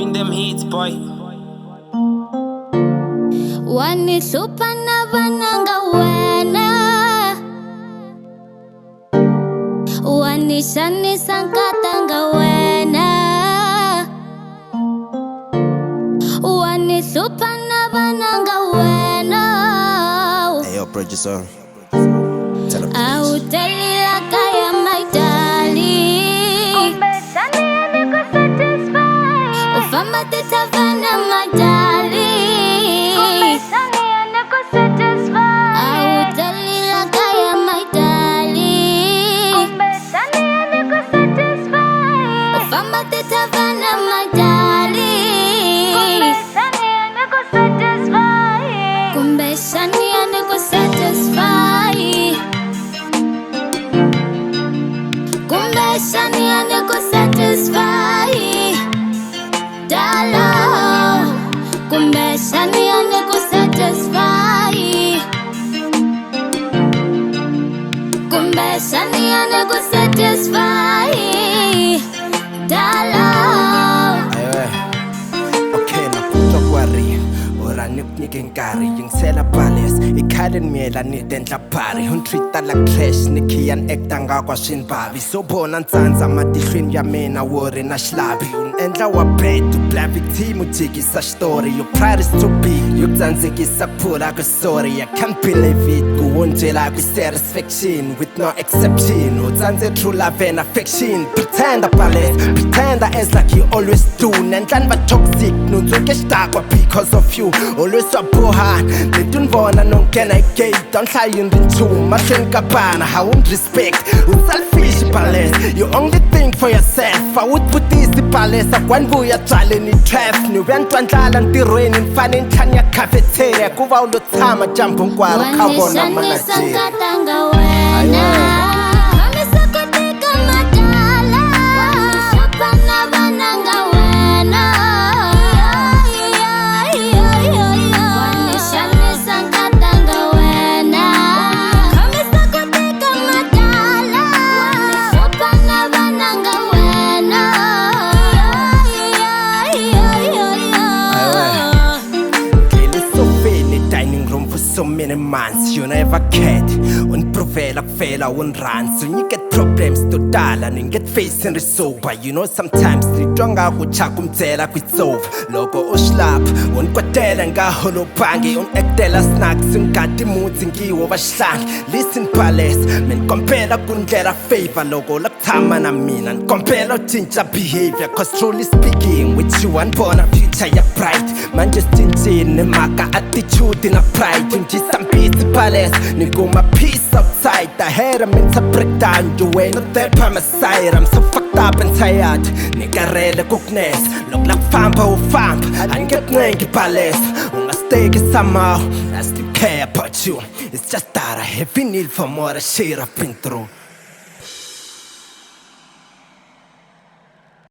Bring them hits, boy. Wanihlupa nabananga wena, wanishanisa nkatanga wena, wanihlupa nabananga wena. Hey, yo, producer. Autelila kaya my darling, ufamba tetavana my darling. Autelila kaya my darling, ufamba tetavana my darling. Kumbe shani aneko satisfy, kumbe shani aneko satisfy, dala. Kumbe shani aneko satisfy, kumbe shani aneko satisfy, dala. Aywe, okay, nakutwa kwa ria ora niknike nkari yung sela palace ikhalin miela ni dentla pari hun treat like trash nikian ektanga kwa shinbabi so bona ntsandza matihlweni ya mina wori na xilavi endla wa bed black victim ujikisa story your pride is too big you tsandzekisa phula ku sorry I can't believe it kuwonjela ku satisfaction with no exception utsandze true love and affection pretend as like you always do nendlani va toxic nutsuke xidakwa because of you always waboha letunvona nongena igate anhlayi ri nchumu mahlweni ka bana hawundi respect selfish balance you only think for yourself awutibutisi balance akwanvuya byaleni trap ni vuya ntwandlala ntirhweni ni fane ntlhani ya cafeteria ku va u lo tshama dyambu hinkwaro kha vona manajeri so many months you never cared unprovela kufela unransi you get problems totala and you get facing sober you know sometimes nitwa ngaku chaka umdzela kwitsova loko uxilapha unikwatela ngaholobhangi unaktela snacks ungati mutsi ngiwo vaxihlangi listen palace menikompela ku ndlela favor loko la tshama na mina nikompela u cinca behavior cause truly speaking with you unborn future ya bright manje cincini maka attitude na pride Busy palace, nigga my peace outside. I had a mental breakdown. You ain't not there by my side. I'm so fucked up and tired. Nigga really cookness. Look like famba or famp. I get nangy palace. When I stay somehow, I still care about you. It's just that I have been ill for more shit I've been through.